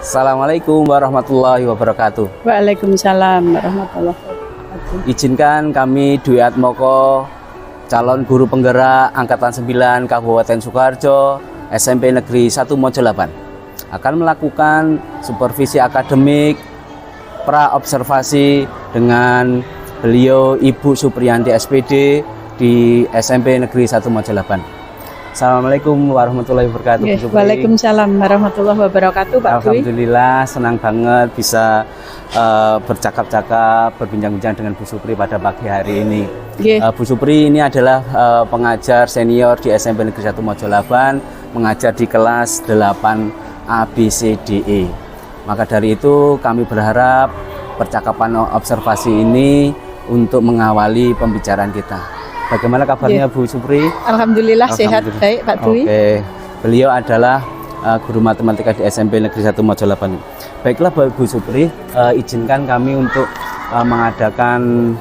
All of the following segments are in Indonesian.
Assalamualaikum warahmatullahi wabarakatuh. Waalaikumsalam warahmatullahi wabarakatuh. Izinkan kami Dwi Atmoko, calon guru penggerak Angkatan 9 Kabupaten Sukoharjo, SMP Negeri 1 Mojo 8, akan melakukan supervisi akademik pra-observasi dengan beliau Ibu Supriyanti SPD di SMP Negeri 1 Mojo 8. Assalamualaikum warahmatullahi wabarakatuh. Waalaikumsalam warahmatullahi wabarakatuh, Pak Dwi. Alhamdulillah, senang banget bisa bercakap-cakap, berbincang-bincang dengan Bu Supri pada pagi hari ini. Bu Supri ini adalah pengajar senior di SMP Negeri 1 Mojo 8, mengajar di kelas 8 ABCDE. Maka dari itu kami berharap percakapan observasi ini untuk mengawali pembicaraan kita. Bagaimana kabarnya Bu Supri? Alhamdulillah sehat, baik Pak Dwi. Oke, beliau adalah guru matematika di SMP Negeri 1 Mojo 8. Baiklah Bu Supri, izinkan kami untuk mengadakan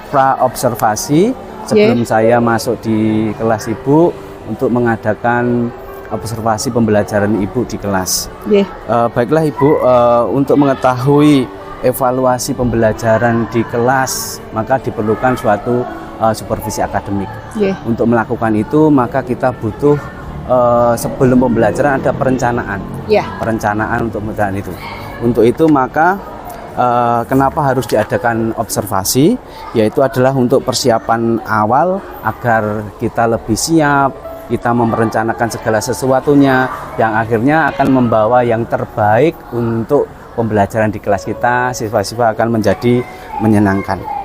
pra-observasi sebelum saya masuk di kelas Ibu untuk mengadakan observasi pembelajaran Ibu di kelas. Baiklah Ibu, untuk mengetahui evaluasi pembelajaran di kelas maka diperlukan suatu supervisi akademik. Untuk melakukan itu maka kita butuh sebelum pembelajaran ada perencanaan. Perencanaan untuk pembelajaran itu. Untuk itu maka kenapa harus diadakan observasi? Yaitu adalah untuk persiapan awal agar kita lebih siap, kita merencanakan segala sesuatunya yang akhirnya akan membawa yang terbaik untuk pembelajaran di kelas kita. Siswa-siswa akan menjadi menyenangkan.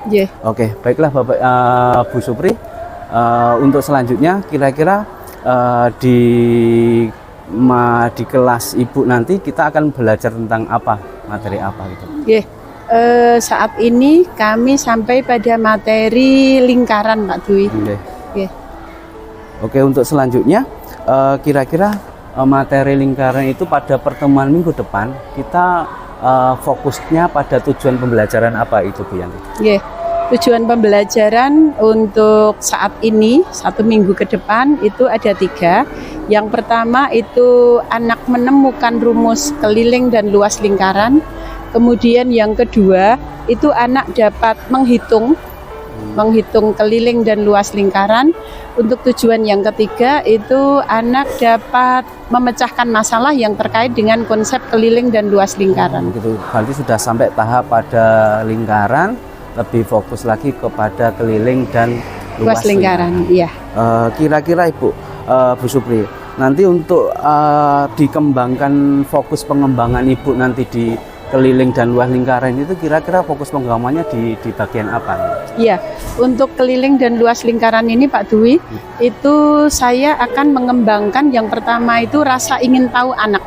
Oke, baiklah Bapak Bu Supri, untuk selanjutnya kira-kira di kelas Ibu nanti kita akan belajar tentang apa, materi apa gitu. Saat ini kami sampai pada materi lingkaran, Pak Dwi. Oke, untuk selanjutnya kira-kira materi lingkaran itu pada pertemuan minggu depan kita fokusnya pada tujuan pembelajaran apa itu Bu Yanti? Tujuan pembelajaran untuk saat ini 1 minggu ke depan itu ada 3. Yang pertama itu anak menemukan rumus keliling dan luas lingkaran. Kemudian yang kedua itu anak dapat menghitung keliling dan luas lingkaran. Untuk tujuan yang ketiga itu anak dapat memecahkan masalah yang terkait dengan konsep keliling dan luas lingkaran. Gitu. Berarti sudah sampai tahap pada lingkaran, lebih fokus lagi kepada keliling dan luas lingkaran. Kira-kira Ibu Bu Supri, nanti untuk dikembangkan fokus pengembangan Ibu nanti di keliling dan luas lingkaran itu kira-kira fokus pengembangannya di bagian apa? Untuk keliling dan luas lingkaran ini Pak Dwi, itu saya akan mengembangkan yang pertama itu rasa ingin tahu anak.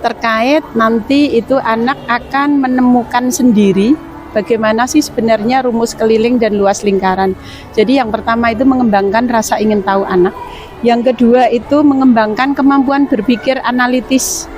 Terkait nanti itu anak akan menemukan sendiri bagaimana sih sebenarnya rumus keliling dan luas lingkaran. Jadi yang pertama itu mengembangkan rasa ingin tahu anak. Yang kedua itu mengembangkan kemampuan berpikir analitis.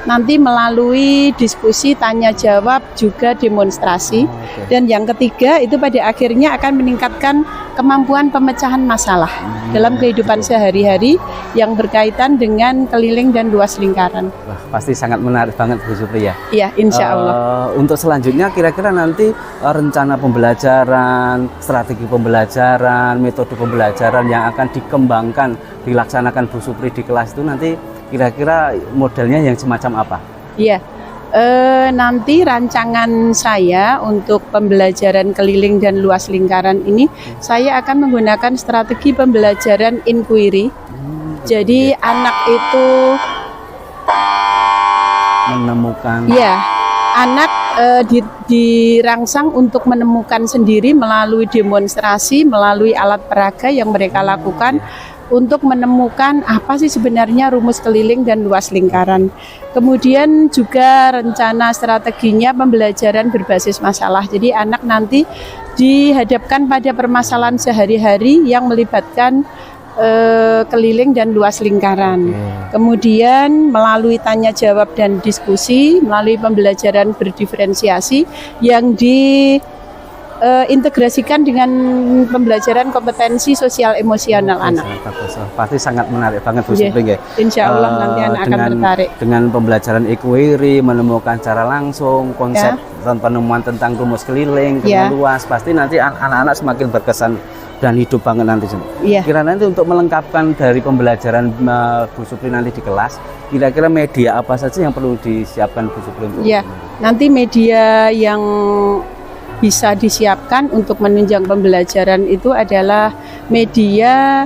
Nanti melalui diskusi, tanya jawab, juga demonstrasi. Dan yang ketiga itu pada akhirnya akan meningkatkan kemampuan pemecahan masalah dalam kehidupan sehari-hari yang berkaitan dengan keliling dan luas lingkaran. Wah, pasti sangat menarik banget Bu Supri ya. Insya Allah. Untuk selanjutnya kira-kira nanti rencana pembelajaran, strategi pembelajaran, metode pembelajaran yang akan dikembangkan, dilaksanakan Bu Supri di kelas itu nanti kira-kira modelnya yang semacam apa? Nanti rancangan saya untuk pembelajaran keliling dan luas lingkaran ini saya akan menggunakan strategi pembelajaran inquiry. Jadi anak itu menemukan. Anak dirangsang untuk menemukan sendiri melalui demonstrasi, melalui alat peraga yang mereka lakukan. Untuk menemukan apa sih sebenarnya rumus keliling dan luas lingkaran. Kemudian juga rencana strateginya pembelajaran berbasis masalah. Jadi anak nanti dihadapkan pada permasalahan sehari-hari yang melibatkan keliling dan luas lingkaran. Kemudian melalui tanya jawab dan diskusi, melalui pembelajaran berdiferensiasi yang integrasikan dengan pembelajaran kompetensi sosial emosional anak. Bagus. Pasti sangat menarik banget Bu Iya. Supri ya. Insya Allah nanti anak akan tertarik. Dengan pembelajaran inquiry, menemukan cara langsung, konsep penemuan tentang rumus keliling, Ya. luas, pasti nanti anak-anak semakin berkesan dan hidup banget nanti. Iya. Kira nanti untuk melengkapkan dari pembelajaran Bu Supri nanti di kelas, kira-kira media apa saja yang perlu disiapkan Bu Supri untuk? Ya, nanti media yang bisa disiapkan untuk menunjang pembelajaran itu adalah media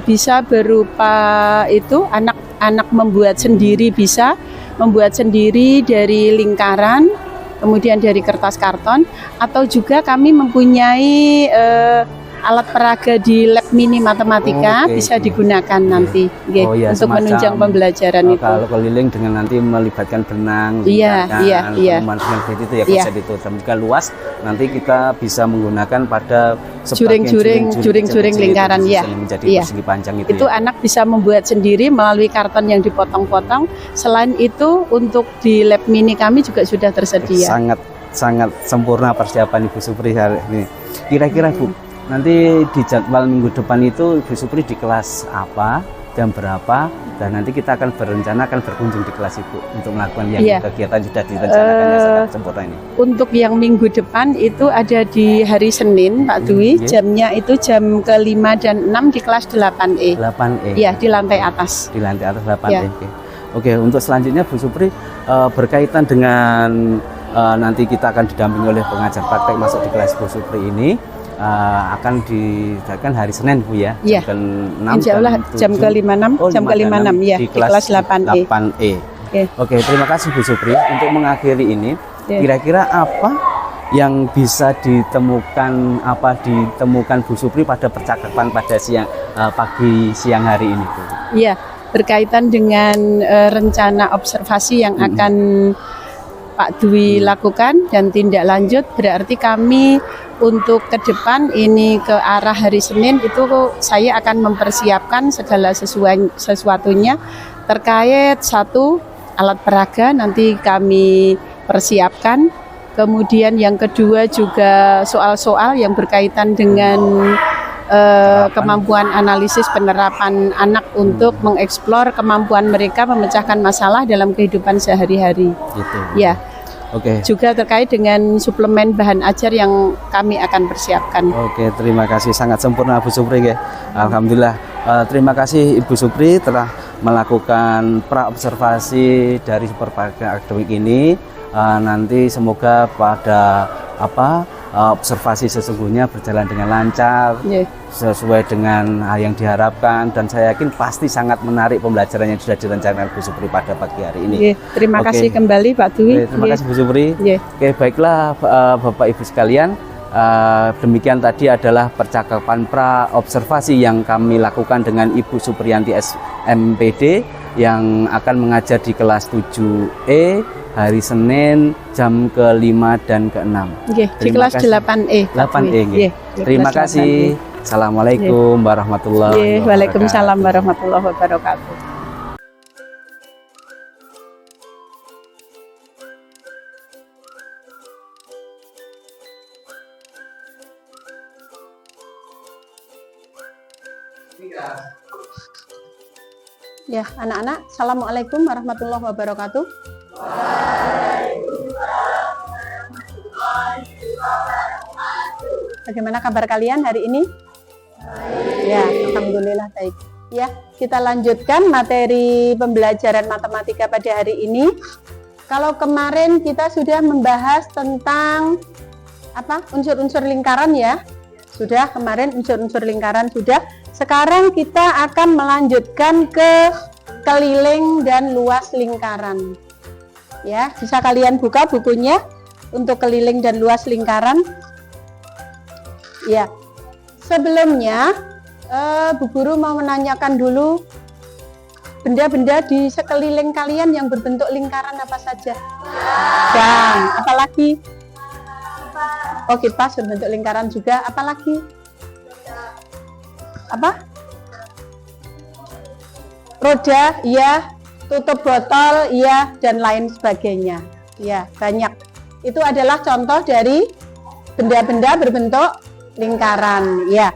bisa berupa itu anak-anak membuat sendiri, bisa membuat sendiri dari lingkaran, kemudian dari kertas karton, atau juga kami mempunyai alat peraga di lab mini matematika bisa digunakan nanti untuk semacam, menunjang pembelajaran itu. Kalau keliling dengan nanti melibatkan benang, penemuan dengan itu ya konsep itu. Dan juga luas, nanti kita bisa menggunakan pada juring-juring lingkaran menjadi persegi panjang itu anak bisa membuat sendiri melalui karton yang dipotong-potong. Selain itu untuk di lab mini kami juga sudah tersedia. Sangat sempurna persiapan Ibu Supri hari ini. Kira-kira Bu, nanti di jadwal minggu depan itu Ibu Supri di kelas apa, jam berapa, dan nanti kita akan berencana akan berkunjung di kelas Ibu untuk melakukan yang kegiatan sudah direncanakan yang sangat sempurna ini. Untuk yang minggu depan itu ada di hari Senin Pak Dwi, jamnya itu jam ke-5 dan 6 di kelas 8E. 8E? Iya, di lantai atas. Di lantai atas 8E. Oke, untuk selanjutnya Bu Supri berkaitan dengan nanti kita akan didampingi oleh pengajar praktek masuk di kelas Bu Supri ini. Akan diadakan hari Senin Bu ya, jam ke-6 Insya Allah jam ke-56 jam ke-56 ya di kelas 8E. Oke, terima kasih Bu Supri. Untuk mengakhiri ini, kira-kira apa yang bisa ditemukan Bu Supri pada percakapan pada pagi siang hari ini Bu? Iya, berkaitan dengan rencana observasi yang akan Pak Dwi lakukan dan tindak lanjut, berarti kami untuk ke depan ini ke arah hari Senin itu saya akan mempersiapkan segala sesuatunya terkait satu alat peraga nanti kami persiapkan, kemudian yang kedua juga soal-soal yang berkaitan dengan kemampuan analisis penerapan anak untuk mengeksplor kemampuan mereka memecahkan masalah dalam kehidupan sehari-hari. Gitu. Ya. Oke. Juga terkait dengan suplemen bahan ajar yang kami akan persiapkan. Oke, terima kasih, sangat sempurna Bu Supri ya. Alhamdulillah. Terima kasih Ibu Supri telah melakukan pra-observasi dari Superpaga Akademik ini. Nanti semoga pada observasi sesungguhnya berjalan dengan lancar, sesuai dengan yang diharapkan, dan saya yakin pasti sangat menarik pembelajaran yang sudah direncanakan Bu Supri pada pagi hari ini. Terima kasih kembali Pak Dwi. Terima kasih Bu Supri. Oke, baiklah Bapak Ibu sekalian, demikian tadi adalah percakapan pra observasi yang kami lakukan dengan Ibu Supriyanti SMPD yang akan mengajar di kelas 7E hari Senin jam ke-5 dan ke-6. Di kelas 8E. 8E. Terima kasih. Assalamualaikum warahmatullahi wabarakatuh. Waalaikumsalam warahmatullahi wabarakatuh. Ya, anak-anak, Assalamualaikum warahmatullahi wabarakatuh. Bagaimana kabar kalian hari ini? Ya, alhamdulillah baik. Ya, kita lanjutkan materi pembelajaran matematika pada hari ini. Kalau kemarin kita sudah membahas tentang unsur-unsur lingkaran ya. Sudah kemarin unsur-unsur lingkaran sudah. Sekarang kita akan melanjutkan ke keliling dan luas lingkaran. Ya, bisa kalian buka bukunya untuk keliling dan luas lingkaran. Ya, sebelumnya Bu Guru mau menanyakan dulu benda-benda di sekeliling kalian yang berbentuk lingkaran apa saja? Dan apalagi? Oh, kipas berbentuk lingkaran juga. Apalagi? Apa? Roda, iya. Tutup botol, iya, dan lain sebagainya. Ya, banyak. Itu adalah contoh dari benda-benda berbentuk lingkaran. Ya,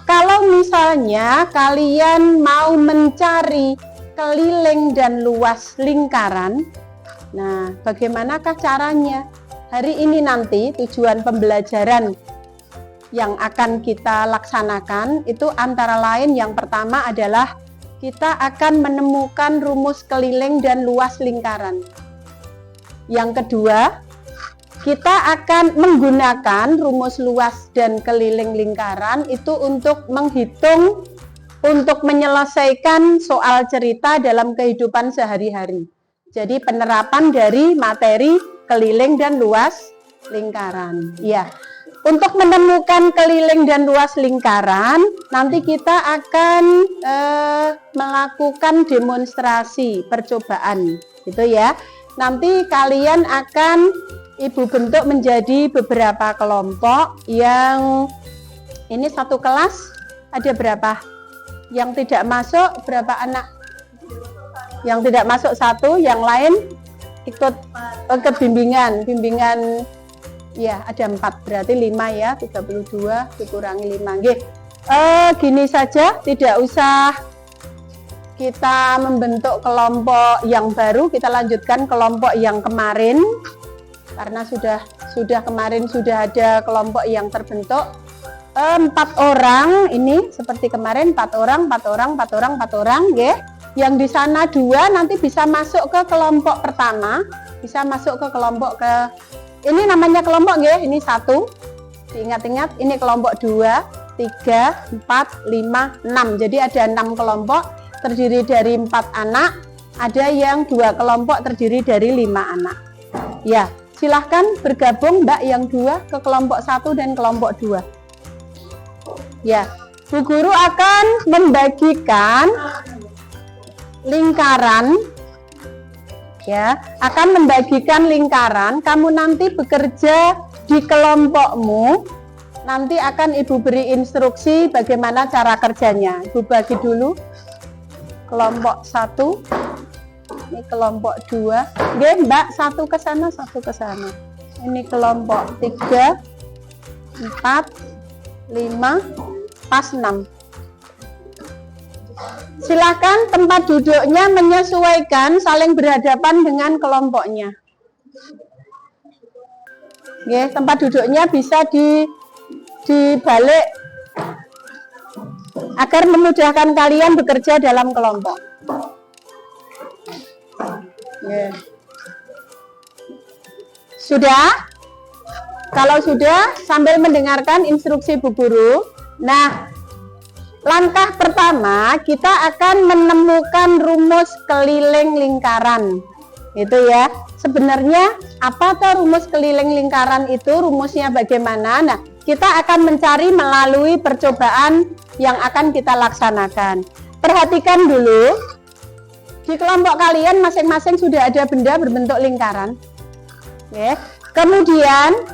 kalau misalnya kalian mau mencari keliling dan luas lingkaran, nah bagaimanakah caranya? Hari ini nanti tujuan pembelajaran yang akan kita laksanakan itu antara lain yang pertama adalah kita akan menemukan rumus keliling dan luas lingkaran. Yang kedua, kita akan menggunakan rumus luas dan keliling lingkaran itu untuk menghitung, untuk menyelesaikan soal cerita dalam kehidupan sehari-hari. Jadi penerapan dari materi keliling dan luas lingkaran. Ya, untuk menemukan keliling dan luas lingkaran, nanti kita akan melakukan demonstrasi percobaan, gitu ya. Nanti kalian akan Ibu bentuk menjadi beberapa kelompok yang ini satu kelas ada berapa? Yang tidak masuk berapa anak? Yang tidak masuk satu, yang lain ikut bimbingan ya ada 4, berarti 5 ya, 32 dikurangi 5. Nggih. Gini saja, tidak usah kita membentuk kelompok yang baru, kita lanjutkan kelompok yang kemarin. Karena sudah kemarin sudah ada kelompok yang terbentuk 4 orang ini seperti kemarin 4 orang ya. Yang di sana 2 nanti bisa masuk ke kelompok pertama, bisa masuk ke kelompok ini namanya kelompok ya, ini 1. Diingat-ingat ini kelompok 2, 3, 4, 5, 6. Jadi ada 6 kelompok terdiri dari 4 anak, ada yang 2 kelompok terdiri dari 5 anak. Ya. Silahkan bergabung Mbak yang 2 ke kelompok 1 dan kelompok 2. Ya, Bu Guru akan membagikan lingkaran. Ya, akan membagikan lingkaran. Kamu nanti bekerja di kelompokmu. Nanti akan Ibu beri instruksi bagaimana cara kerjanya. Ibu bagi dulu. Kelompok 1. Ini kelompok 2. Oke, Mbak, 1 ke sana, 1 ke sana. Ini kelompok 3, 4, 5, pas 6. Silakan tempat duduknya menyesuaikan, saling berhadapan dengan kelompoknya. Oke, tempat duduknya bisa dibalik agar memudahkan kalian bekerja dalam kelompok. Yeah. Sudah? Kalau sudah, sambil mendengarkan instruksi Bu Guru. Nah, langkah pertama kita akan menemukan rumus keliling lingkaran. Itu ya. Sebenarnya apa tuh rumus keliling lingkaran itu? Rumusnya bagaimana? Nah, kita akan mencari melalui percobaan yang akan kita laksanakan. Perhatikan dulu. Di kelompok kalian masing-masing sudah ada benda berbentuk lingkaran. Oke. Kemudian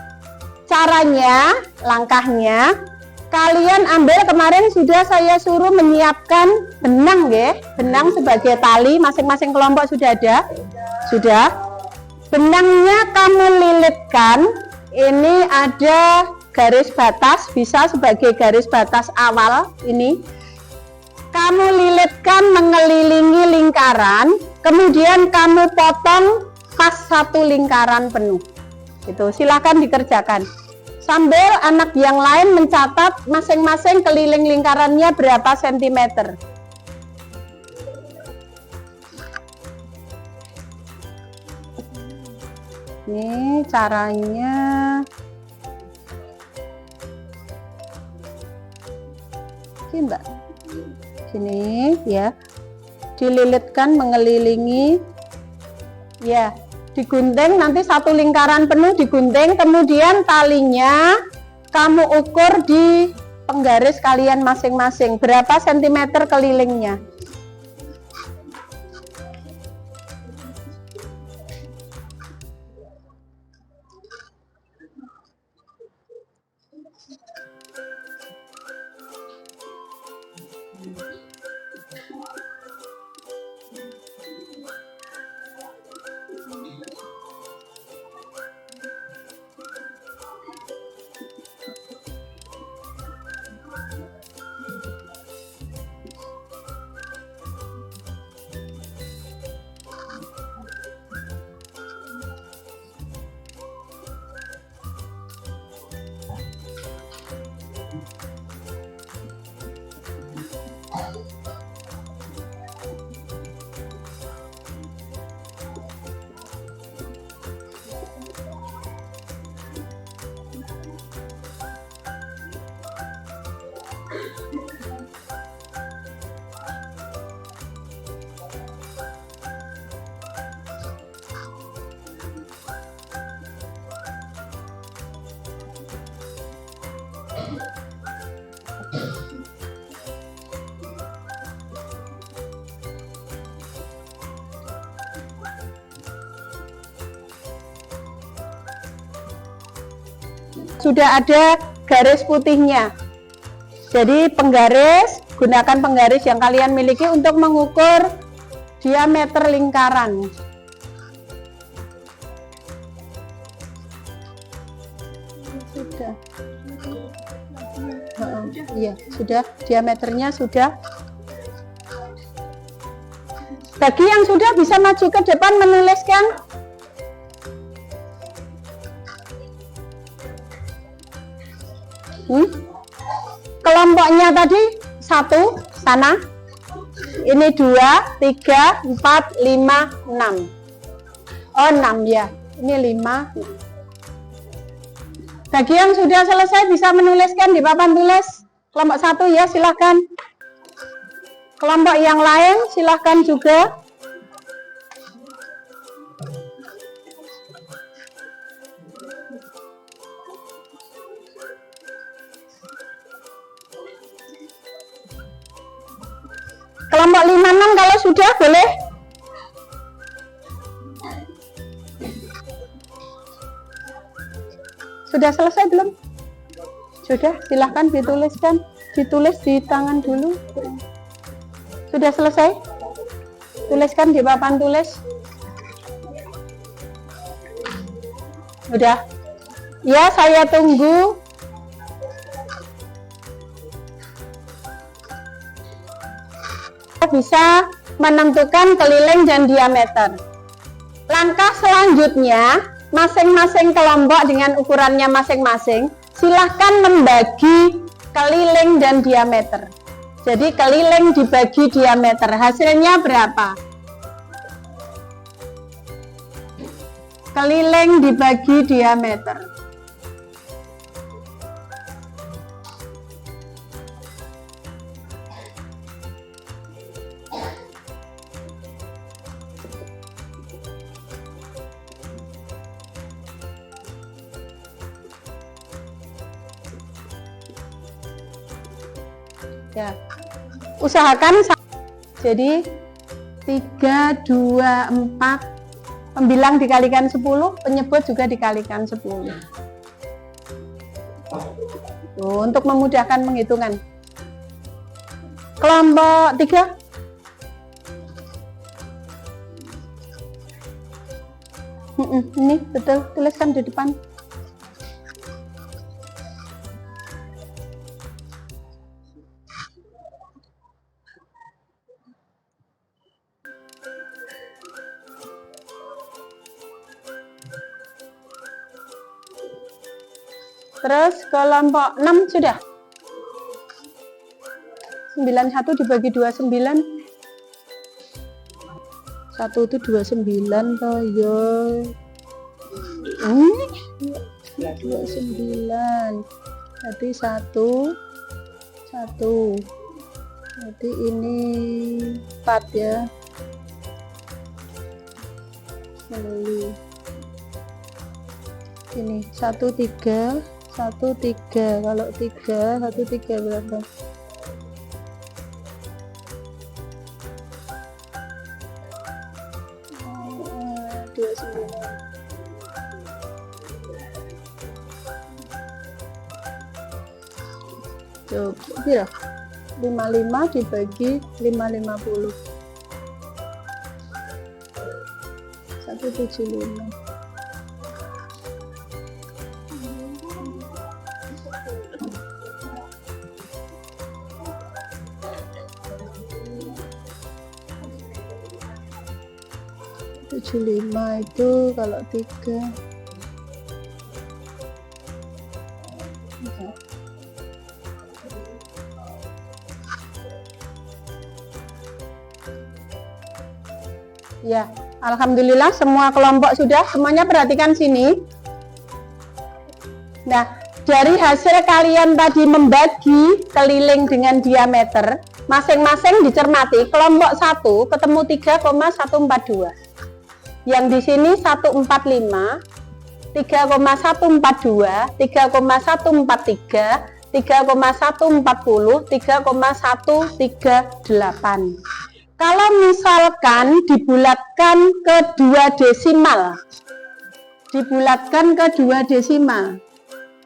caranya, langkahnya, kalian ambil, kemarin sudah saya suruh menyiapkan benang ya. Benang sebagai tali, masing-masing kelompok sudah ada? Sudah. Benangnya kamu lilitkan, ini ada garis batas, bisa sebagai garis batas awal ini. Kamu lilitkan mengelilingi lingkaran, kemudian kamu potong pas 1 lingkaran penuh. Itu silakan dikerjakan. Sambil anak yang lain mencatat masing-masing keliling lingkarannya berapa sentimeter. Ini caranya. Ini Mbak. Gini ya, dililitkan mengelilingi ya, digunting nanti 1 lingkaran penuh digunting, kemudian talinya kamu ukur di penggaris kalian masing-masing berapa sentimeter kelilingnya. Sudah ada garis putihnya. Jadi penggaris, gunakan penggaris yang kalian miliki untuk mengukur diameter lingkaran. Sudah. Iya, sudah, diameternya sudah. Bagi yang sudah bisa maju ke depan menuliskan. Kelompoknya tadi 1 sana. Ini 2, 3, 4, 5, 6. Oh 6 ya. Ini 5. Bagi yang sudah selesai bisa menuliskan di papan tulis. Kelompok 1 ya, silahkan. Kelompok yang lain silahkan juga. Kelompok 5-6 kalau sudah boleh. Sudah selesai belum? Sudah, silahkan dituliskan. Ditulis di tangan dulu. Sudah selesai? Tuliskan di papan tulis. Sudah. Ya, saya tunggu. Bisa menentukan keliling dan diameter. Langkah selanjutnya, masing-masing kelompok dengan ukurannya masing-masing, silahkan membagi keliling dan diameter. Jadi keliling dibagi diameter, hasilnya berapa? Keliling dibagi diameter. Ya, usahakan jadi 3, 2, 4 pembilang dikalikan 10, penyebut juga dikalikan 10. Tuh, untuk memudahkan penghitungan. Kelompok 3. Ini betul, tuliskan di depan. Terus kelompok 6 sudah. 91 dibagi 29. 1 itu 29 toh ya. 29. Jadi 1. Jadi ini 4 ya. Lalu ini 1, 3. 1, 3. Kalau 3, 1, 3 berapa? Dua 9. Coba ya. 55 dibagi 550. 175. Lima itu kalau 3 ya, alhamdulillah semua kelompok sudah, semuanya perhatikan sini. Nah, dari hasil kalian tadi membagi keliling dengan diameter, masing-masing dicermati. Kelompok 1 ketemu 3,142. Yang di sini 145, 3,142, 3,143, 3,140, 3,138. Kalau misalkan dibulatkan ke 2 desimal,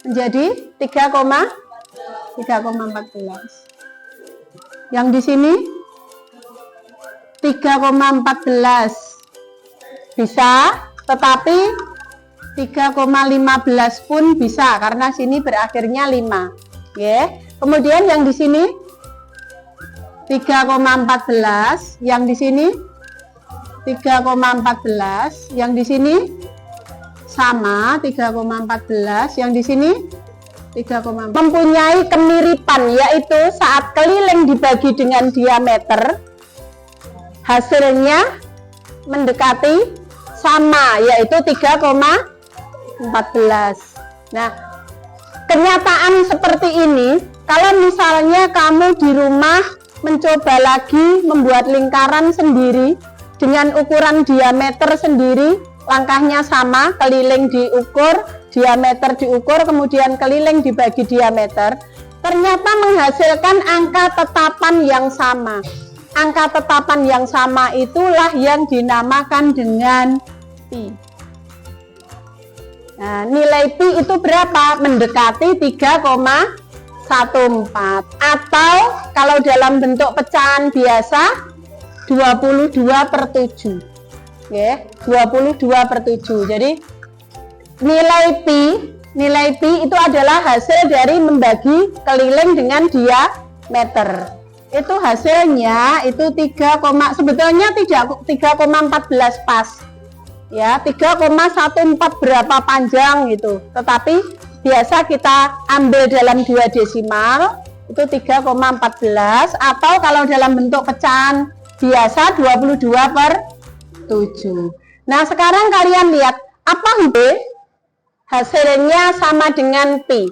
menjadi 3,14. Yang di sini 3,14 bisa, tetapi 3,15 pun bisa karena sini berakhirnya 5. Ya. Kemudian yang di sini 3,14, yang di sini 3,14, yang di sini sama 3,14, yang di sini 3,14. Mempunyai kemiripan, yaitu saat keliling dibagi dengan diameter, hasilnya mendekati sama, yaitu 3,14. Nah, kenyataan seperti ini, kalau misalnya kamu di rumah mencoba lagi membuat lingkaran sendiri dengan ukuran diameter sendiri, langkahnya sama, keliling diukur, diameter diukur, kemudian keliling dibagi diameter, ternyata menghasilkan angka tetapan yang sama. Angka tetapan yang sama itulah yang dinamakan dengan pi. Nah, nilai pi itu berapa? Mendekati 3,14, atau kalau dalam bentuk pecahan biasa 22/7. Ya, 22/7. Jadi nilai pi itu adalah hasil dari membagi keliling dengan diameter. Itu hasilnya itu 3, sebetulnya tidak 3,14 pas. Ya, 3,14 berapa panjang gitu. Tetapi biasa kita ambil dalam 2 desimal itu 3,14, atau kalau dalam bentuk pecahan biasa 22/7. Nah, sekarang kalian lihat apa B hasilnya sama dengan pi.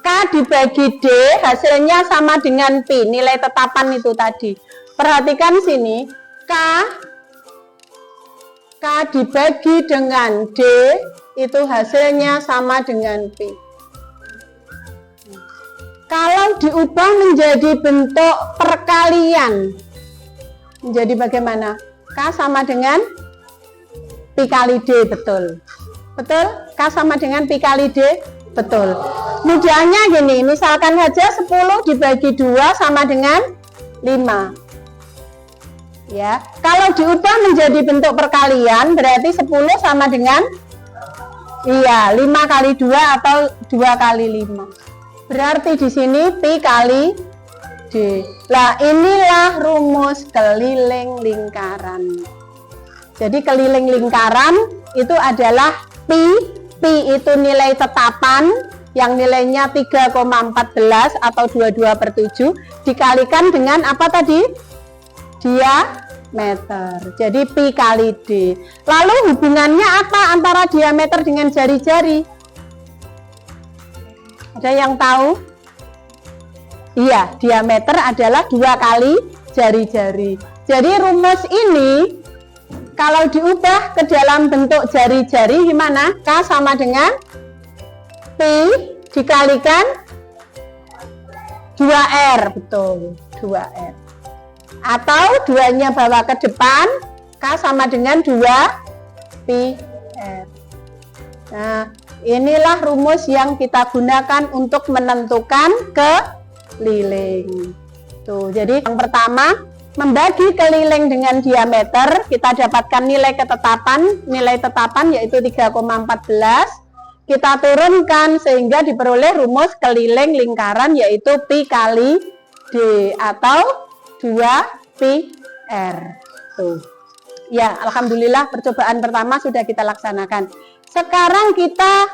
K dibagi D hasilnya sama dengan pi, nilai tetapan itu tadi. Perhatikan sini, K dibagi dengan D itu hasilnya sama dengan pi. Kalau diubah menjadi bentuk perkalian, menjadi bagaimana? K sama dengan pi kali D, betul. Betul? K sama dengan pi kali D, betul. Mudahnya gini, misalkan saja 10 dibagi 2 sama dengan 5. Ya, kalau diubah menjadi bentuk perkalian berarti 10 sama dengan 5 kali 2 atau 2 kali 5. Berarti di sini pi kali D. Lah, inilah rumus keliling lingkaran. Jadi keliling lingkaran itu adalah pi itu nilai tetapan yang nilainya 3,14 atau 22/7 dikalikan dengan apa tadi? Diameter. Jadi pi kali D. Lalu hubungannya apa antara diameter dengan jari-jari? Ada yang tahu? Iya, diameter adalah 2 kali jari-jari. Jadi rumus ini kalau diubah ke dalam bentuk jari-jari gimana? K sama dengan pi dikalikan 2R, betul, 2R. Atau 2-nya bawa ke depan, K sama dengan 2 pi R. Nah, inilah rumus yang kita gunakan untuk menentukan keliling. Tuh, jadi yang pertama, membagi keliling dengan diameter, kita dapatkan nilai tetapan yaitu 3,14. Kita turunkan sehingga diperoleh rumus keliling lingkaran yaitu pi kali D atau 2 pi R. Tuh. Ya, alhamdulillah percobaan pertama sudah kita laksanakan. Sekarang kita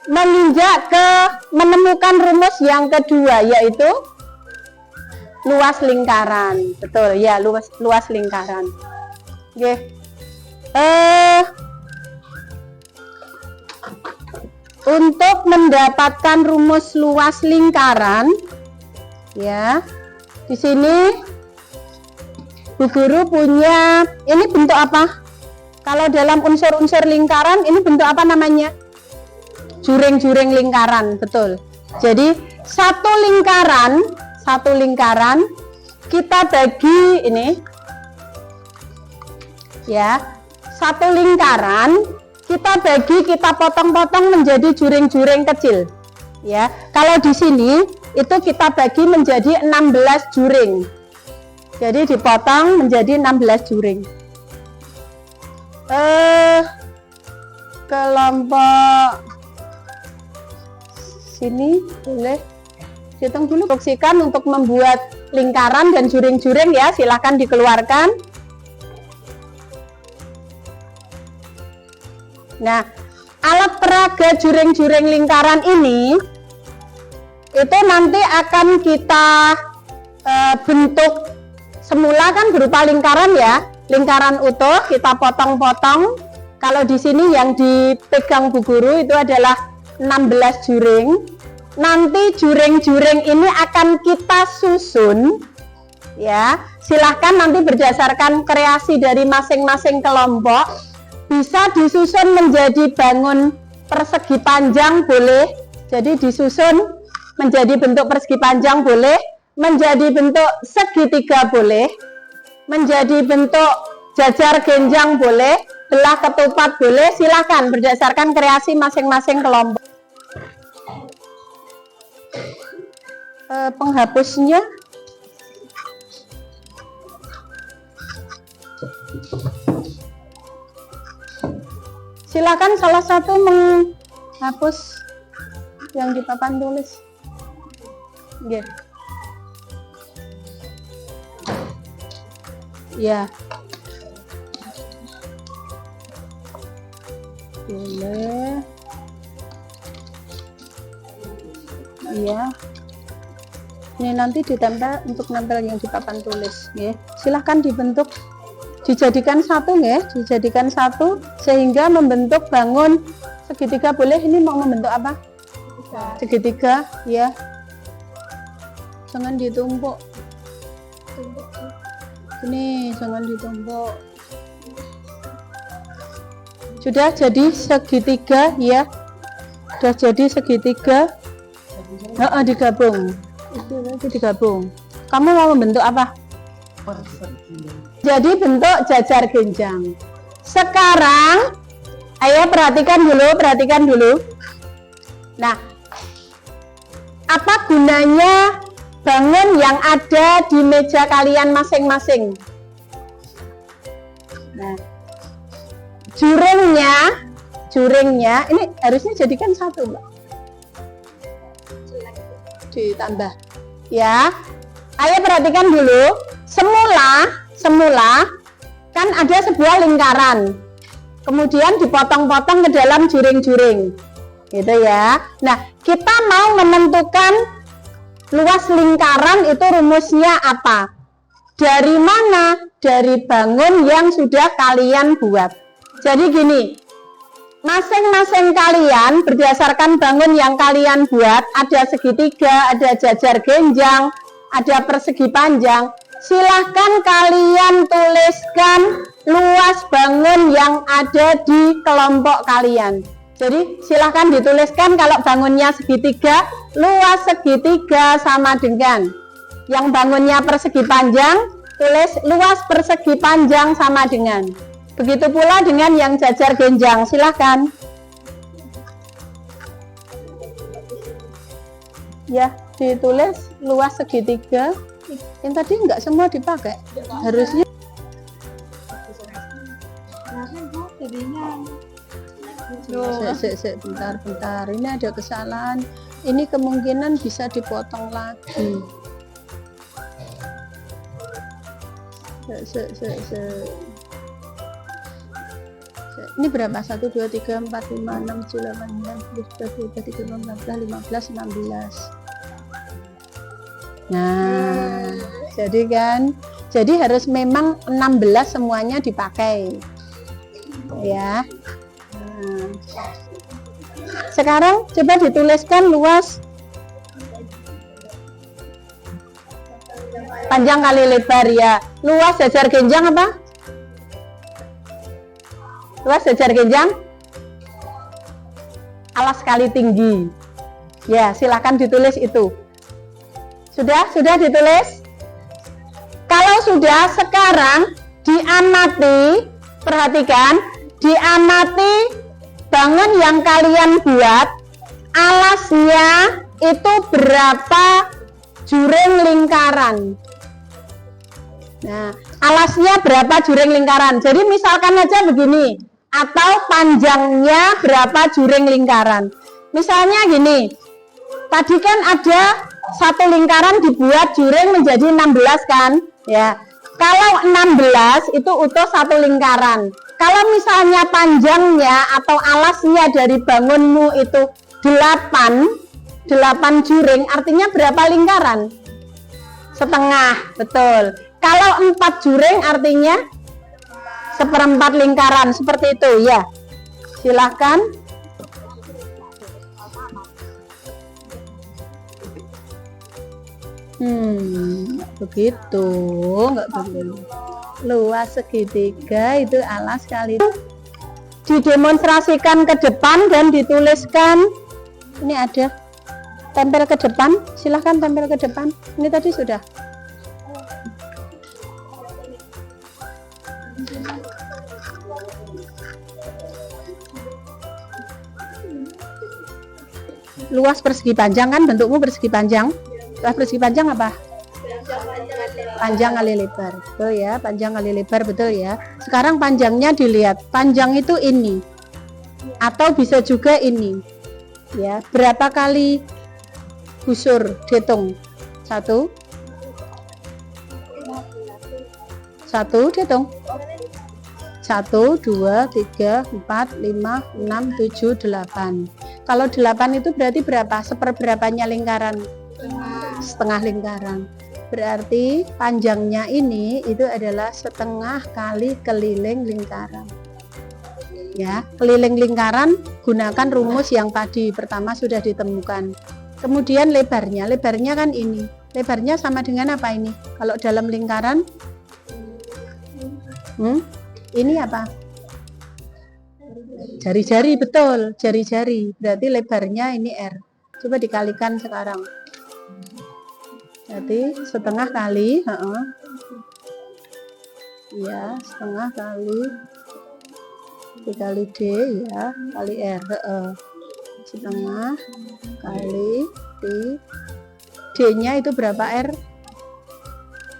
menginjak ke menemukan rumus yang kedua yaitu luas lingkaran. Betul ya, luas lingkaran. Oke. Untuk mendapatkan rumus luas lingkaran ya, di sini Bu Guru punya, ini bentuk apa? Kalau dalam unsur-unsur lingkaran ini bentuk apa namanya? Juring-juring lingkaran, betul. Jadi satu lingkaran kita bagi ini ya, satu lingkaran kita bagi, kita potong-potong menjadi juring-juring kecil Ya, kalau di sini itu kita bagi menjadi 16 juring. Jadi dipotong menjadi 16 juring. Kelompok sini boleh hitung dulu. Instruksikan untuk membuat lingkaran dan juring-juring ya, silahkan dikeluarkan. Nah, alat peraga juring-juring lingkaran ini itu nanti akan kita bentuk semula kan berupa lingkaran ya, lingkaran utuh kita potong-potong. Kalau di sini yang dipegang Bu Guru itu adalah 16 juring. Nanti juring-juring ini akan kita susun ya. Silahkan nanti berdasarkan kreasi dari masing-masing kelompok bisa disusun menjadi bangun persegi panjang boleh. Jadi disusun menjadi bentuk persegi panjang boleh, menjadi bentuk segitiga boleh, menjadi bentuk jajar genjang boleh, belah ketupat boleh, silakan berdasarkan kreasi masing-masing kelompok. Penghapusnya silakan salah satu menghapus yang di papan tulis. Yeah. Ya. Boleh. Iya. Ini nanti ditempel untuk nempel yang di papan tulis, ya. Silahkan dibentuk, dijadikan satu, ya. Dijadikan satu sehingga membentuk bangun segitiga boleh. Ini mau membentuk apa? Segitiga, ya. Jangan ditumpuk. Ini jangan ditumpuk. Sudah jadi segitiga ya. Sudah jadi segitiga. Digabung. Itu digabung. Kamu mau membentuk apa? Jadi bentuk jajar genjang. Sekarang ayo perhatikan dulu. Nah, apa gunanya bangun yang ada di meja kalian masing-masing? Nah, juringnya ini harusnya jadikan satu, Mbak. Ditambah. Ya. Ayo perhatikan dulu. Semula kan ada sebuah lingkaran. Kemudian dipotong-potong ke dalam juring-juring. Gitu ya. Nah, kita mau menentukan luas lingkaran itu rumusnya apa? Dari mana? Dari bangun yang sudah kalian buat. Jadi gini, masing-masing kalian berdasarkan bangun yang kalian buat, ada segitiga, ada jajar genjang, ada persegi panjang. Silahkan kalian tuliskan luas bangun yang ada di kelompok kalian. Jadi silahkan dituliskan kalau bangunnya segitiga, luas segitiga sama dengan yang bangunnya persegi panjang, tulis luas persegi panjang sama dengan. Begitu pula dengan yang jajar genjang, silahkan. Ya, ditulis luas segitiga. Yang tadi enggak semua dipakai, harusnya. Bentar. Ini ada kesalahan. Ini kemungkinan bisa dipotong lagi. Ini berapa? 1, 2, 3, 4, 5, 6, 7, 8, 9, 10, 11, 12, 13, 14, 15, 16. Nah, jadi harus memang 16 semuanya dipakai. Ya. Nah. Sekarang coba dituliskan luas panjang kali lebar ya. Luas jajar genjang apa? Luas jajar genjang alas kali tinggi. Ya, silakan ditulis itu. Sudah ditulis? Kalau sudah, sekarang diamati, perhatikan, diamati bangun yang kalian buat, alasnya itu berapa jureng lingkaran. Nah, alasnya berapa jureng lingkaran. Jadi misalkan aja begini, atau panjangnya berapa jureng lingkaran. Misalnya gini, tadi kan ada satu lingkaran dibuat jureng menjadi 16 kan, ya. Kalau 16 itu utuh satu lingkaran. Kalau misalnya panjangnya atau alasnya dari bangunmu itu 8 jureng, artinya berapa lingkaran? Setengah, betul. Kalau 4 jureng artinya 1/4 lingkaran, seperti itu ya. Silahkan. Begitu, nggak begitu. Luas segitiga itu alas kali. Didemonstrasikan ke depan dan dituliskan. Ini ada tempel ke depan, silahkan tempel ke depan. Ini tadi sudah. Luas persegi panjang kan, bentukmu persegi panjang. Luas persegi panjang apa? Panjang kali lebar, betul ya, panjang kali lebar, betul ya. Sekarang panjangnya dilihat, panjang itu ini, atau bisa juga ini, ya. Berapa kali busur? Dihitung. 1, dihitung. 1, 2, 3, 4, 5, 6, 7, 8. Kalau 8 itu berarti berapa? Seperberapanya lingkaran? Setengah lingkaran. Berarti panjangnya ini itu adalah setengah kali keliling lingkaran. Ya, keliling lingkaran gunakan rumus yang tadi pertama sudah ditemukan. Kemudian lebarnya kan ini. Lebarnya sama dengan apa ini? Kalau dalam lingkaran, ini apa? Jari-jari, betul, jari-jari. Berarti lebarnya ini R. Coba dikalikan sekarang. Jadi setengah kali, ya, setengah kali dikali D, ya, kali R, setengah kali D nya itu berapa R?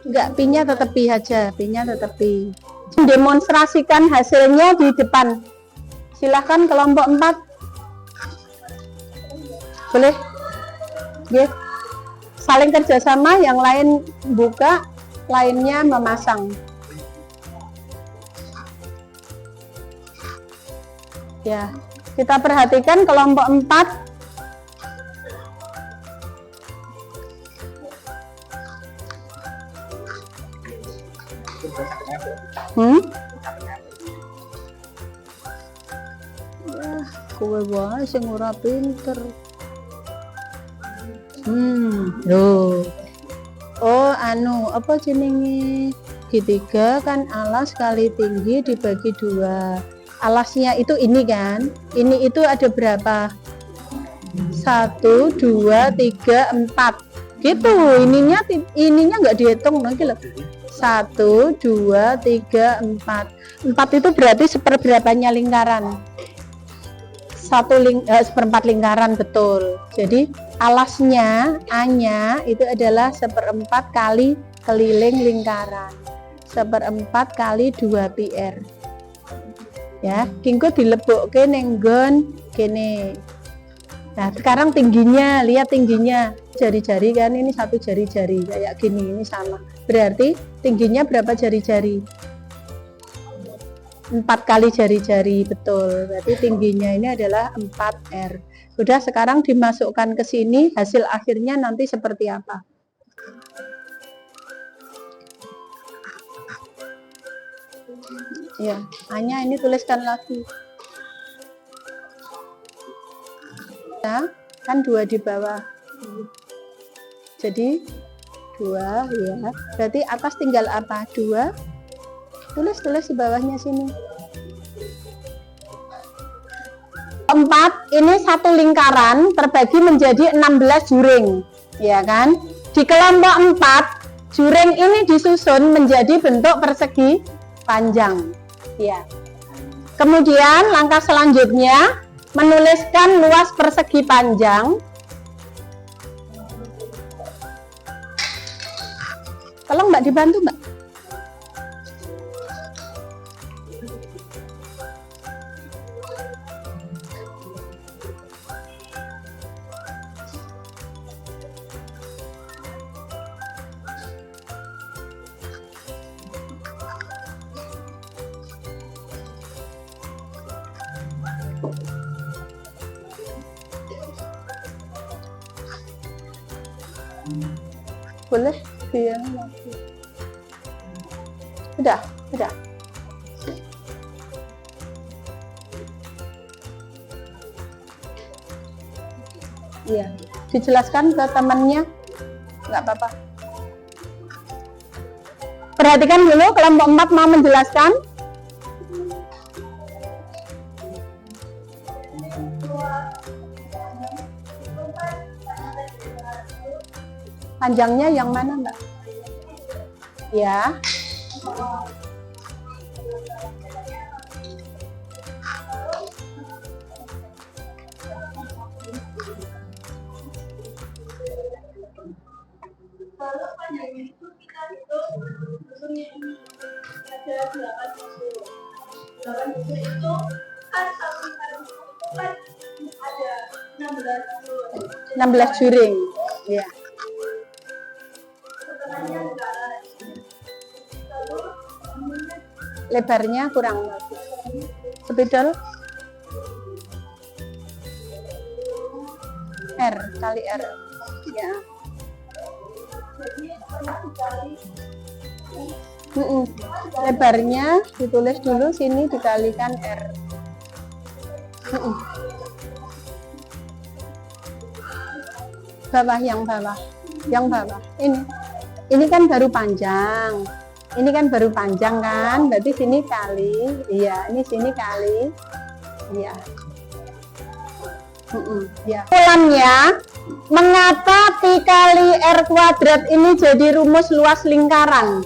Enggak, P nya tetap P aja, P nya tetap P. Demonstrasikan hasilnya di depan. Silahkan kelompok 4. Boleh? Ya. Saling kerjasama, yang lain buka, lainnya memasang. Ya, kita perhatikan kelompok 4. Ya, kowe wae sing ora pinter. Loh. Oh, apa jenenge? Segitiga kan alas kali tinggi dibagi 2. Alasnya itu ini kan? Ini itu ada berapa? 1, 2, 3, 4. Gitu. Ininya nggak dihitung nanti loh. 1, 2, 3, 4. 4 itu berarti seperberapanya lingkaran? 1/4 lingkaran, betul. Jadi alasnya, A-nya itu adalah 1/4 kali keliling lingkaran. 1/4 kali 2 PR. Ya, kingko dilebokke ning nggon kene. Nah, sekarang tingginya, lihat tingginya. Jari-jari kan, ini satu jari-jari kayak gini, ini sama. Berarti tingginya berapa jari-jari? 4 kali jari-jari, betul. Berarti tingginya ini adalah 4R. Sudah, sekarang dimasukkan ke sini, hasil akhirnya nanti seperti apa? Ya, hanya ini tuliskan lagi. Ya, kan 2 di bawah. Jadi 2 ya. Berarti atas tinggal apa? 2. Tulis di bawahnya sini. 4 ini satu lingkaran terbagi menjadi 16 juring, ya kan? Di kelompok 4 juring ini disusun menjadi bentuk persegi panjang, ya. Kemudian langkah selanjutnya menuliskan luas persegi panjang. Tolong Mbak dibantu Mbak. Boleh dia lagi. Udah. Iya, dijelaskan ke temannya, nggak apa-apa. Perhatikan dulu kelompok 4 mau menjelaskan. Panjangnya yang mana Mbak? Ya. Kalau panjangnya itu kita hitung usulnya ini ada 8 usul. 8 usul itu kan satu lingkaran itu kan ada 16 usul. 16 juring. Ya. Setengahnya enggak. Lalu Lebarnya kurang lebih. Spidol R kali R. Ya. jadi pernah dikali Lebarnya ditulis dulu sini dikalikan R. Bawah yang bawah. Ini kan baru panjang. Ini kan baru panjang kan? Berarti sini kali. Iya, ini sini kali. Iya. Ya. Ulannya, mengapa Pi kali R kuadrat ini jadi rumus luas lingkaran?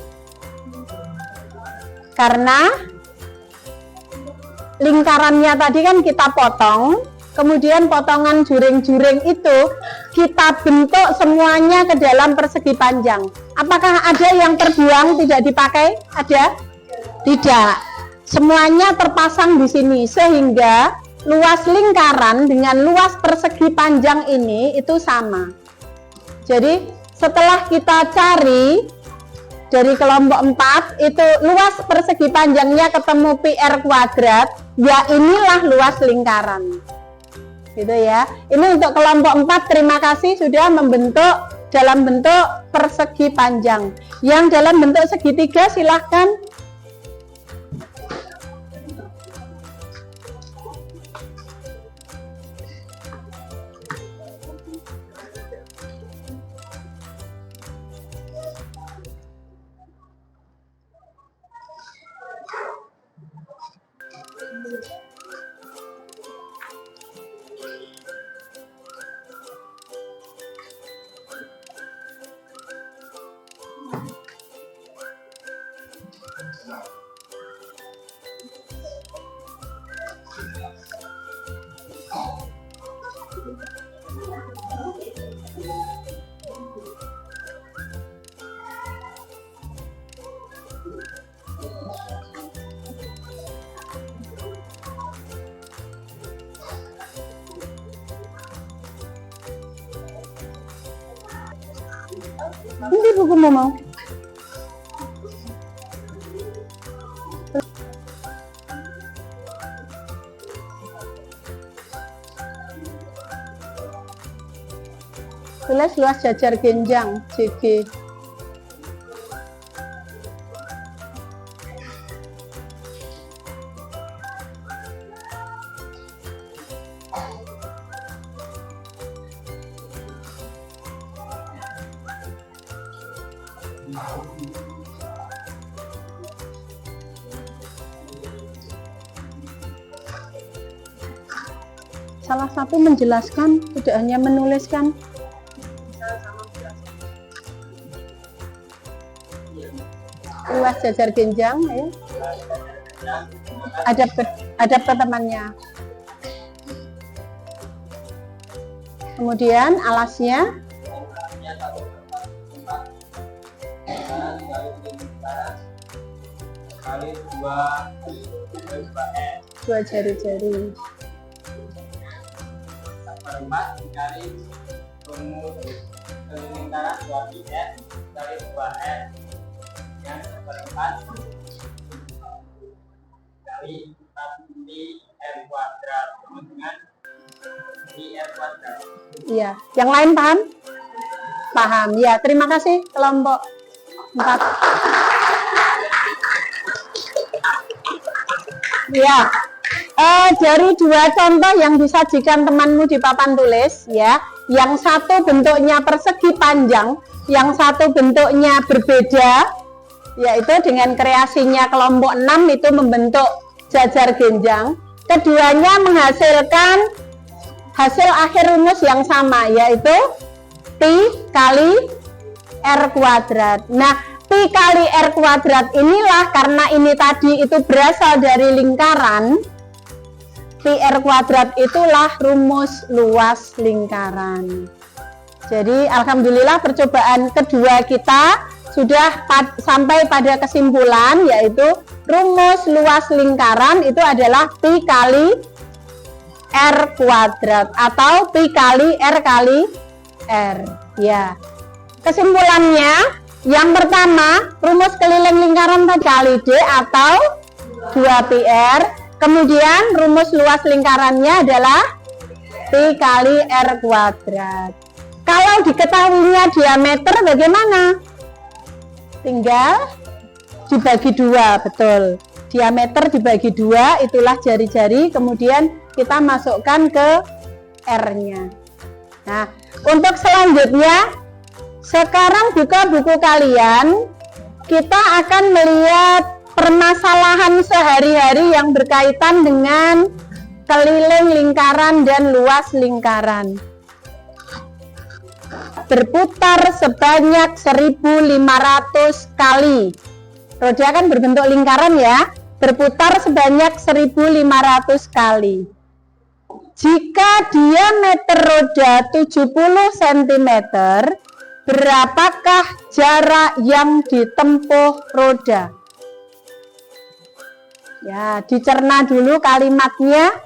Karena lingkarannya tadi kan kita potong, kemudian potongan juring-juring itu kita bentuk semuanya ke dalam persegi panjang. Apakah ada yang terbuang tidak dipakai? Ada? Tidak. Semuanya terpasang di sini sehingga luas lingkaran dengan luas persegi panjang ini itu sama. Jadi setelah kita cari dari kelompok 4 itu luas persegi panjangnya ketemu pi r kuadrat, ya inilah luas lingkaran. Gitu ya. Ini untuk kelompok 4, terima kasih sudah membentuk dalam bentuk persegi panjang. Yang dalam bentuk segitiga silahkan. Ini bukumu mau. Tulis luas jajar genjang JG. Salah satu menjelaskan, tidak hanya menuliskan. Luas jajar genjang, ya. Adab ke temannya. Kemudian alasnya kali 2 2 jari-jari. 4 dikali rumus keliling lingkaran 2πr kali 2r yang 1/4 kali 4πr kuadrat sama dengan πr kuadrat. Iya, yang lain paham? Paham. Ya, terima kasih kelompok 4. Ya, dari 2 contoh yang disajikan temanmu di papan tulis, ya, yang satu bentuknya persegi panjang, yang satu bentuknya berbeda, yaitu dengan kreasinya kelompok 6 itu membentuk jajar genjang. Keduanya menghasilkan hasil akhir rumus yang sama, yaitu pi kali r kuadrat. Nah, pi kali r kuadrat inilah, karena ini tadi itu berasal dari lingkaran, pi r kuadrat itulah rumus luas lingkaran. Jadi alhamdulillah percobaan kedua kita sudah sampai pada kesimpulan, yaitu rumus luas lingkaran itu adalah pi kali r kuadrat atau pi kali r kali r. Ya, kesimpulannya yang pertama, rumus keliling lingkaran kali d atau 2πr. Kemudian rumus luas lingkarannya adalah pi kali r kuadrat. Kalau diketahuinya diameter bagaimana? Tinggal dibagi 2, betul. Diameter dibagi 2, itulah jari-jari, kemudian kita masukkan ke r-nya. Nah, untuk selanjutnya, sekarang buka buku kalian, kita akan melihat permasalahan sehari-hari yang berkaitan dengan keliling lingkaran dan luas lingkaran. Berputar sebanyak 1.500 kali. Roda kan berbentuk lingkaran ya, berputar sebanyak 1.500 kali. Jika diameter roda 70 cm, berapakah jarak yang ditempuh roda? Ya, dicerna dulu kalimatnya.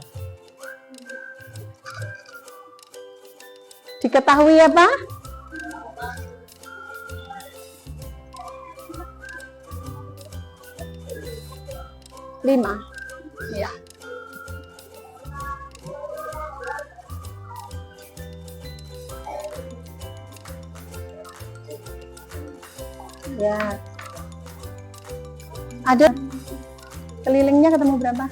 Diketahui apa? Lima. Ya. Ya. Ada kelilingnya ketemu berapa?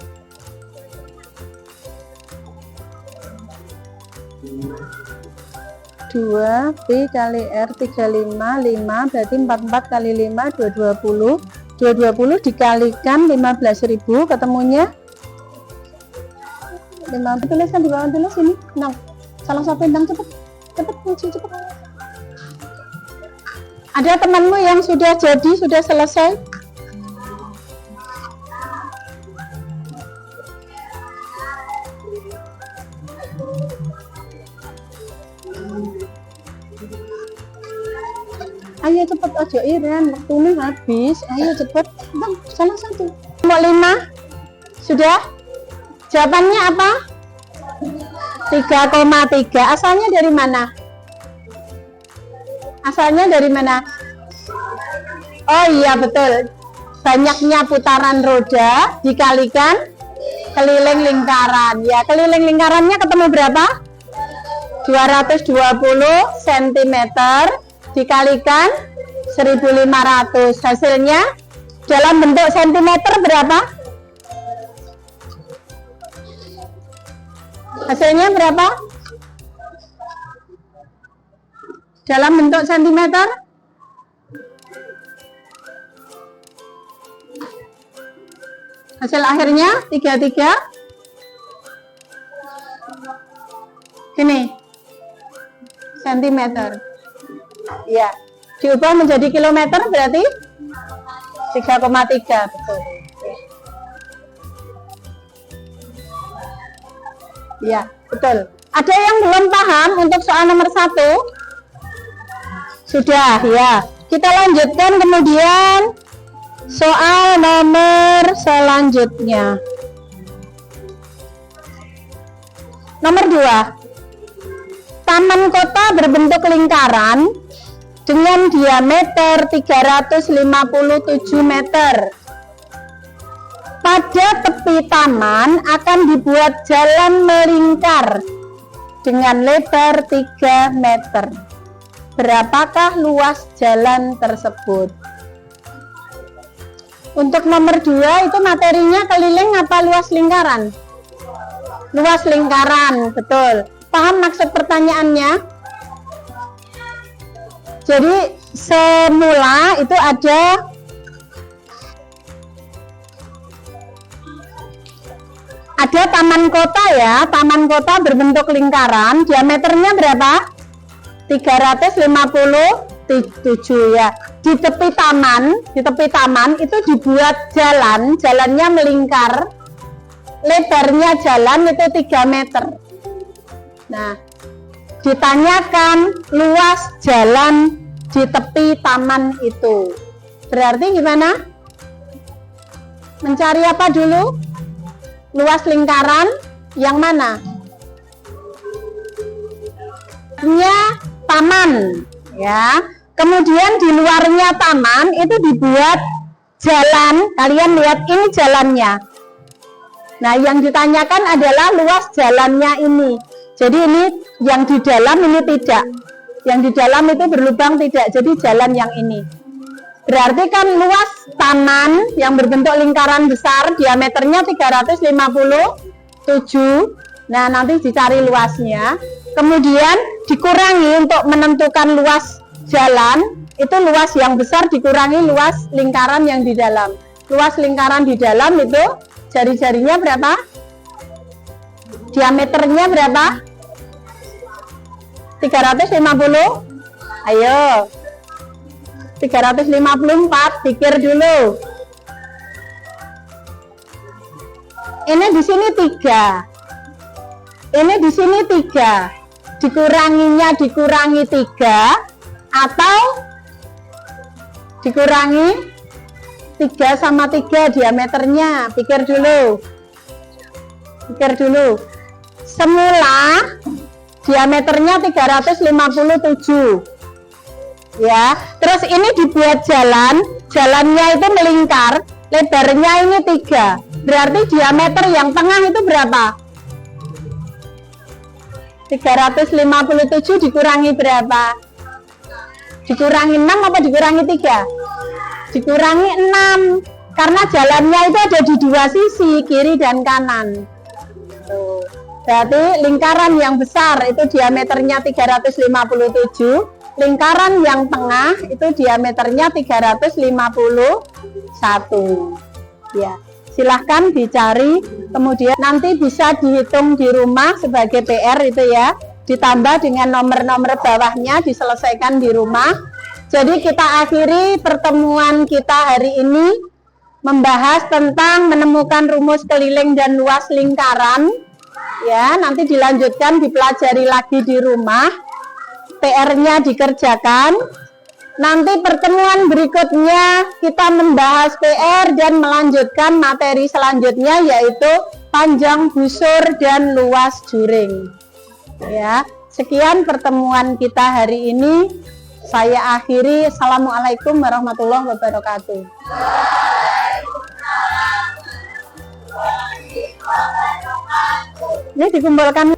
2 pi kali r 35, 5 berarti 44 kali 5 220. 220 dikalikan 15.000 ketemunya 5. Tuliskan di bawah dulu sini. Nah, salah satu bintang, cepet kunci cepet. Ada temanmu yang sudah jadi, sudah selesai? Ayo cepet aja Iren, waktunya habis. Ayo cepet, bang, salah satu. Nomor 5 sudah. Jawabannya apa? 3,3. Asalnya dari mana? Asalnya dari mana? Oh iya betul. Banyaknya putaran roda dikalikan keliling lingkaran. Ya, keliling lingkarannya ketemu berapa? 220 cm dikalikan 1.500. Hasilnya dalam bentuk sentimeter berapa? Hasilnya berapa? Dalam bentuk sentimeter? Hasil akhirnya 33. Gini. Sentimeter. Ya, diubah menjadi kilometer berarti 3,3, betul. Ya, betul. Ada yang belum paham untuk soal nomor 1? Sudah ya. Kita lanjutkan kemudian soal nomor selanjutnya. Nomor 2. Taman kota berbentuk lingkaran dengan diameter 357 meter. Pada tepi taman akan dibuat jalan melingkar dengan lebar 3 meter. Berapakah luas jalan tersebut? Untuk nomor 2 itu materinya keliling apa luas lingkaran? Luas lingkaran, betul. Paham maksud pertanyaannya? Jadi semula itu ada taman kota ya, taman kota berbentuk lingkaran, diameternya berapa? 357 ya. Di tepi taman itu dibuat jalan, jalannya melingkar. Lebarnya jalan itu 3 meter. Nah, ditanyakan luas jalan di tepi taman itu. Berarti gimana? Mencari apa dulu? Luas lingkaran yang mana? Taman ya. Kemudian di luarnya taman itu dibuat jalan. Kalian lihat ini jalannya. Nah, yang ditanyakan adalah luas jalannya ini. Jadi ini yang di dalam, ini tidak. Yang di dalam itu berlubang tidak. Jadi jalan yang ini. Berarti kan luas taman yang berbentuk lingkaran besar, diameternya 357. Nah, nanti dicari luasnya. Kemudian dikurangi untuk menentukan luas jalan. Itu luas yang besar dikurangi luas lingkaran yang di dalam. Luas lingkaran di dalam itu jari-jarinya berapa? Diameternya berapa? 350? Ayo. 354, pikir dulu. Ini di sini 3. Ini di sini 3. Dikuranginya dikurangi 3 atau dikurangi 3 sama 3 diameternya. Pikir dulu. Pikir dulu. Semula diameternya 357. Ya, terus ini dibuat jalan, jalannya itu melingkar, lebarnya ini 3. Berarti diameter yang tengah itu berapa? 357 dikurangi berapa? Dikurangi 6 apa dikurangi 3? Dikurangi 6. Karena jalannya itu ada di dua sisi, kiri dan kanan. Tuh. Berarti lingkaran yang besar itu diameternya 357. Lingkaran yang tengah itu diameternya 351. Ya, silahkan dicari, kemudian nanti bisa dihitung di rumah sebagai PR itu ya, ditambah dengan nomor-nomor bawahnya diselesaikan di rumah. Jadi kita akhiri pertemuan kita hari ini membahas tentang menemukan rumus keliling dan luas lingkaran. Ya, nanti dilanjutkan dipelajari lagi di rumah. PR-nya dikerjakan. Nanti pertemuan berikutnya kita membahas PR dan melanjutkan materi selanjutnya yaitu panjang busur dan luas juring. Ya, sekian pertemuan kita hari ini. Saya akhiri. Assalamualaikum warahmatullahi wabarakatuh. Ini dikumpulkan.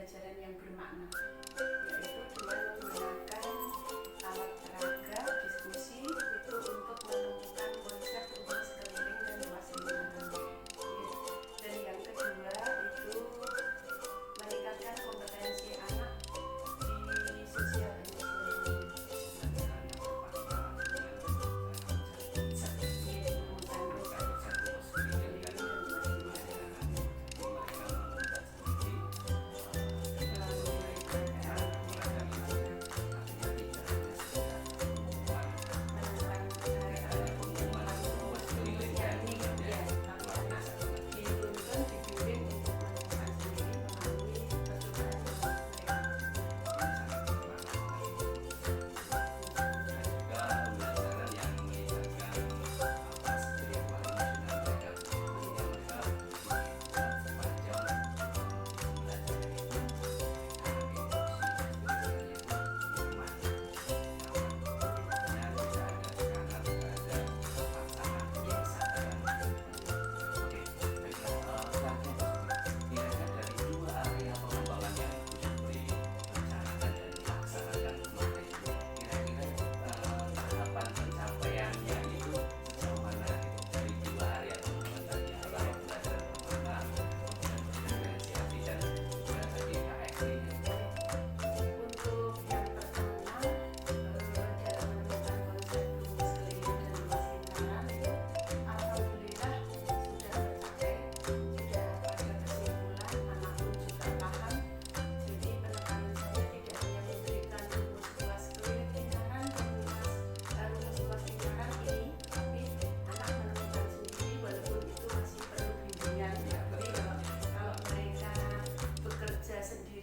pembelajaran yang bermakna, yaitu dengan menggunakan alat peraga, diskusi itu untuk menemukan konsep rumah sekeliling dan luas lingkaran. Dan yang kedua itu meningkatkan kompetensi anak di sosial emosional.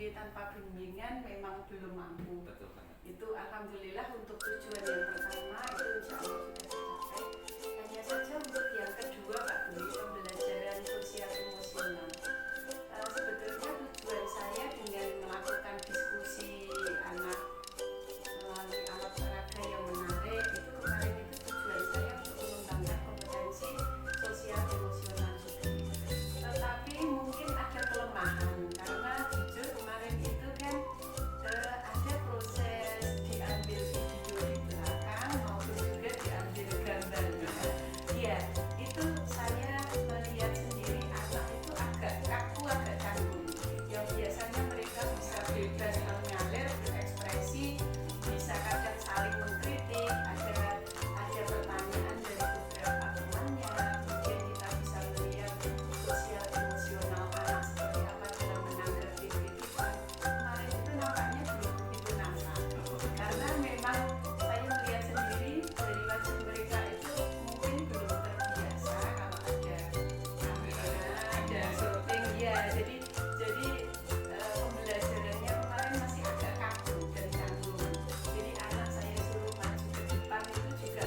Tanpa bimbingan memang belum mampu. Betul banget. Itu alhamdulillah untuk tujuan yang pertama itu insya Allah sudah tercapai. Hanya saja untuk yang kedua Pak Dwi, pembelajaran sosial emosional. Sebetulnya tujuan saya dengan melakukan diskusi anak melalui alat peraga yang menarik itu kemarin itu tujuan saya untuk mengembangkan kompetensi sosial emosional juga. Tetapi mungkin ada kelemahan karena jujur kemarin itu kan ada proses diambil video di belakang maupun juga diambil gambarnya. Iya, itu saya melihat sendiri anak itu agak kaku, agak canggung. Yang biasanya mereka bisa bebas mengalir, berekspresi, bisa kadang saling mengkritik, ada pertanyaan dari beberapa temannya, mungkin kita bisa melihat sosial emosional anak seperti apa dalam menanggapi kritikan. Kemarin itu nampaknya belum begitu nampak, karena memang saya melihat sendiri dari wajah mereka itu mungkin belum terbiasa kalau ada kamera, ada syuting ya, jadi pembelajarannya kemarin masih agak kaku dan canggung. Jadi anak saya suruh maju ke depan itu juga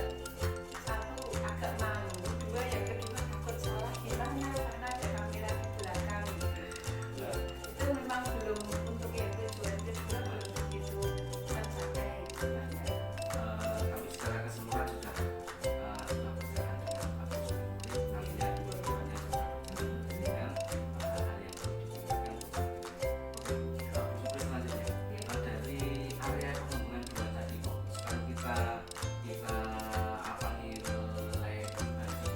satu agak malu, yang kedua takut salah gimana karena ada kamera di belakang. Ya, itu memang belum untuk yang tujuan kedua belum begitu tercapai. Tapi secara keseluruhan sudah berjalan dengan bagus. Nantinya tujuannya dengan hal-hal yang dibutuhkan. Oke, selanjutnya dari area pengembangan dua tadi kok kalau kita apa nih nilai pribadi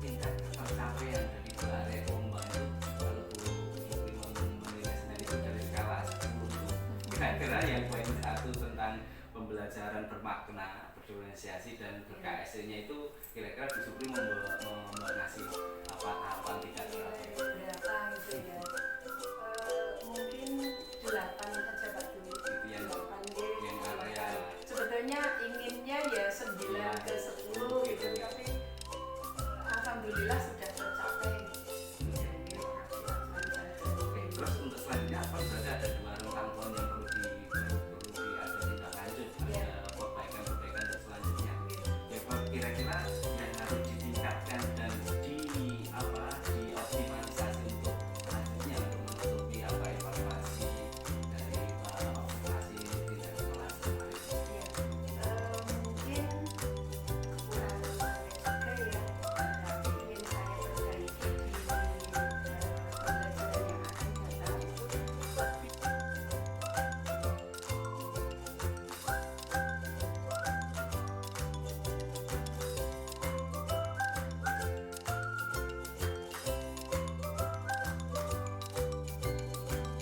tingkat pencapaian dari dua area pengembangan itu kalau Bu Supri menilai sendiri itu dari skala 10 itu kira-kira yang poin 1 tentang pembelajaran bermakna, berdiferensiasi dan ber-KSE-nya itu kira-kira Bu Supri ngasih apa